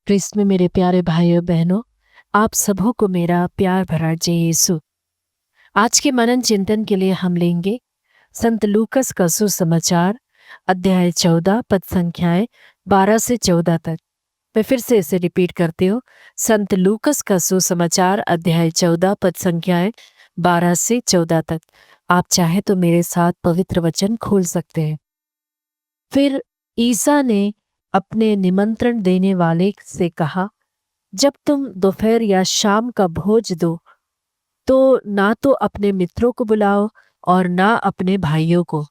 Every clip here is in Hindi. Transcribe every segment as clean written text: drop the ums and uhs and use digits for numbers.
क्रिस्त में मेरे प्यारे भाइयों बहनों, आप सबों को मेरा प्यार भरा जय यीशु। आज के मनन चिंतन के लिए हम लेंगे संत लूकस का सुसमाचार अध्याय 14 पद संख्याएं 12 से 14 तक। मैं फिर से इसे रिपीट करती हूँ। संत लूकस का सुसमाचार अध्याय 14 पद संख्याएं 12 से 14 तक। आप चाहे तो मेरे साथ पवित्र वचन खोल सकते हैं। फिर ईसा ने अपने निमंत्रण देने वाले से कहा, जब तुम दोपहर या शाम का भोज दो तो ना तो अपने मित्रों को बुलाओ और ना अपने भाइयों को,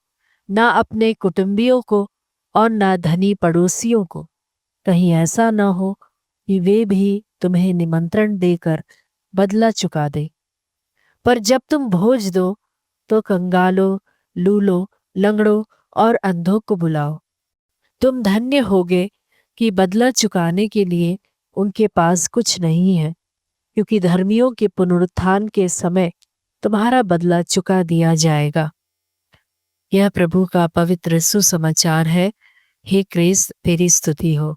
ना अपने कुटुंबियों को और ना धनी पड़ोसियों को। कहीं ऐसा ना हो कि वे भी तुम्हें निमंत्रण देकर बदला चुका दे। पर जब तुम भोज दो तो कंगालों, लूलों, लंगड़ों और अंधों को बुलाओ। तुम धन्य होगे कि बदला चुकाने के लिए उनके पास कुछ नहीं है, क्योंकि धर्मियों के पुनरुत्थान के समय तुम्हारा बदला चुका दिया जाएगा। यह प्रभु का पवित्र सुसमाचार है। हे क्रिस्त, तेरी स्तुति हो।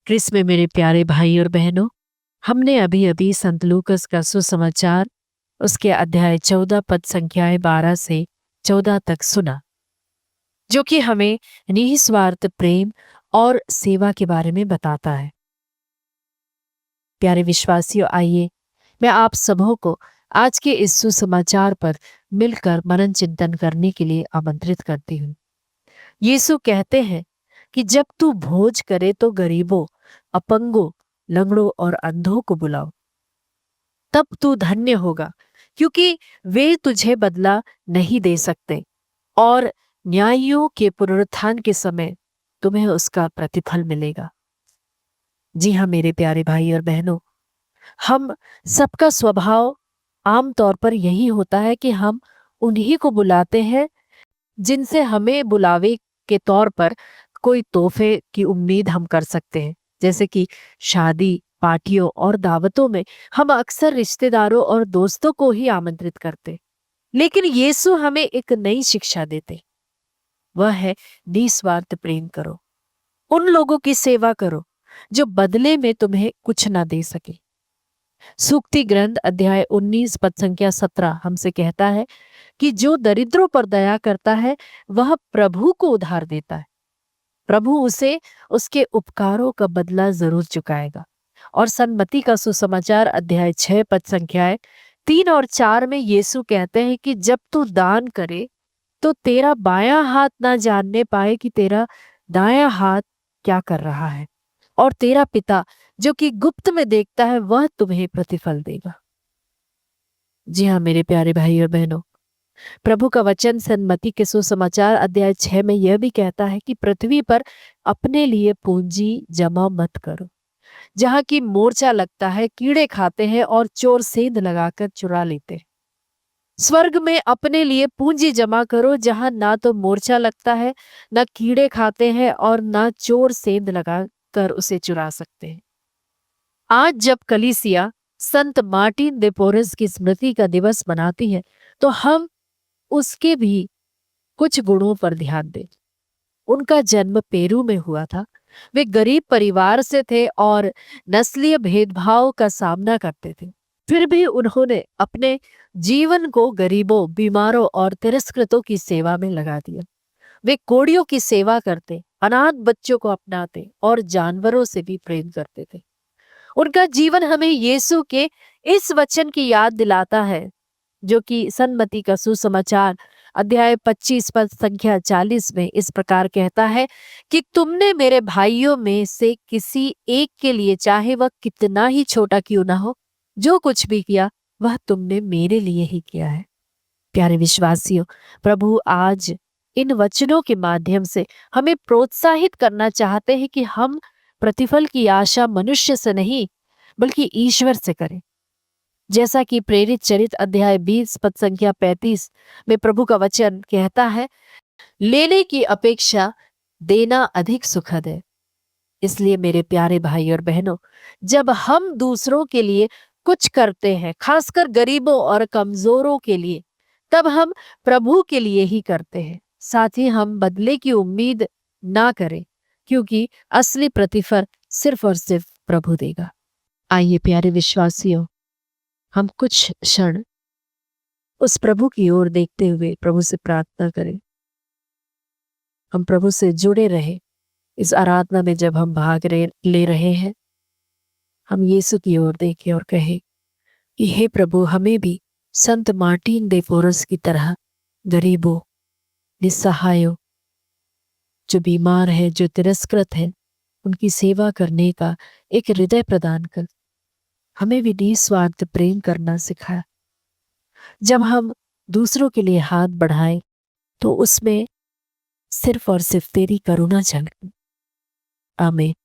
क्रिस्त में मेरे प्यारे भाई और बहनों, हमने अभी अभी संत लूकस का सुसमाचार उसके अध्याय 14 पद संख्याएं 12 से 14 तक सुना, जो कि हमें निस्वार्थ प्रेम और सेवा के बारे में बताता है। प्यारे विश्वासियों, आइए मैं आप सबों को आज के इस सुसमाचार पर मिलकर मनन चिंतन करने के लिए आमंत्रित करती हूँ। यीशु कहते हैं कि जब तू भोज करे तो गरीबों, अपंगों, लंगड़ों और अंधों को बुलाओ। तब तू धन्य होगा, क्योंकि वे तुझे बदला नहीं दे सकते और न्यायियों के पुनरुत्थान के समय तुम्हें उसका प्रतिफल मिलेगा। जी हाँ मेरे प्यारे भाई और बहनों, हम सबका स्वभाव आम तौर पर यही होता है कि हम उन्हीं को बुलाते हैं जिनसे हमें बुलावे के तौर पर कोई तोहफे की उम्मीद हम कर सकते हैं। जैसे कि शादी, पार्टियों और दावतों में हम अक्सर रिश्तेदारों और दोस्तों को ही आमंत्रित करते। लेकिन यीशु हमें एक नई शिक्षा देते, वह है निस्वार्थ प्रेम करो। उन लोगों की सेवा करो जो बदले में तुम्हें कुछ ना दे सके। सूक्ति ग्रंथ अध्याय 19 पद संख्या 17 हमसे कहता है कि जो दरिद्रों पर दया करता है वह प्रभु को उधार देता है। प्रभु उसे उसके उपकारों का बदला जरूर चुकाएगा। और सन्मति का सुसमाचार अध्याय 6 पद संख्याएं 3 और 4 में यीशु कहते हैं कि जब तू दान करे तो तेरा बायां हाथ ना जानने पाए कि तेरा दायां हाथ क्या कर रहा है, और तेरा पिता जो कि गुप्त में देखता है वह तुम्हें प्रतिफल देगा। जी हाँ मेरे प्यारे भाई और बहनों, प्रभु का वचन सन्मति के सुसमाचार अध्याय 6 में यह भी कहता है कि पृथ्वी पर अपने लिए पूंजी जमा मत करो, जहां की मोर्चा लगता है, कीड़े खाते हैं और चोर सेंध लगाकर चुरा लेते हैं। स्वर्ग में अपने लिए पूंजी जमा करो, जहां ना तो मोर्चा लगता है, ना कीड़े खाते हैं और ना चोर सेंध लगाकर उसे चुरा सकते हैं। आज जब कलीसिया संत मार्टिन दे पोरेस की स्मृति का दिवस मनाती है, तो हम उसके भी कुछ गुणों पर ध्यान दें। उनका जन्म पेरू में हुआ था। वे गरीब परिवार से थे और नस्लीय भेदभाव का सामना करते थे। फिर भी उन्होंने अपने जीवन को गरीबों, बीमारों और तिरस्कृतों की सेवा में लगा दिया। वे कोड़ियों की सेवा करते, अनाथ बच्चों को अपनाते और जानवरों से भी प्रेम करते थे। उनका जीवन हमें यीशु के इस वचन की याद दिलाता है, जो कि सन्मति का सुसमाचार अध्याय 25 पद संख्या 40 में इस प्रकार कहता है कि तुमने मेरे भाइयों में से किसी एक के लिए, चाहे वह कितना ही छोटा क्यों ना हो, जो कुछ भी किया वह तुमने मेरे लिए ही किया है। प्यारे विश्वासियों, प्रभु आज इन वचनों के माध्यम से हमें प्रोत्साहित करना चाहते हैं कि हम प्रतिफल की आशा मनुष्य से नहीं बल्कि ईश्वर से करें। जैसा कि प्रेरित चरित अध्याय 20 पद संख्या 35 में प्रभु का वचन कहता है, लेने की अपेक्षा देना अधिक सुखद है। इसलिए मेरे प्यारे भाई और बहनों, जब हम दूसरों के लिए कुछ करते हैं, खासकर गरीबों और कमजोरों के लिए, तब हम प्रभु के लिए ही करते हैं। साथ ही हम बदले की उम्मीद ना करें, क्योंकि असली प्रतिफल सिर्फ और सिर्फ प्रभु देगा। आइए प्यारे विश्वासियों, हम कुछ क्षण उस प्रभु की ओर देखते हुए प्रभु से प्रार्थना करें। हम प्रभु से जुड़े रहे। इस आराधना में जब हम ले रहे हैं, हम यीशु की ओर देखें और कहें कि हे प्रभु, हमें भी संत मार्टिन दे पोरस की तरह गरीबों, निस्सहायों, जो बीमार है, जो तिरस्कृत है, उनकी सेवा करने का एक हृदय प्रदान कर। हमें भी निस्वार्थ प्रेम करना सिखाया। जब हम दूसरों के लिए हाथ बढ़ाएं तो उसमें सिर्फ और सिर्फ तेरी करुणा झलके। आमीन।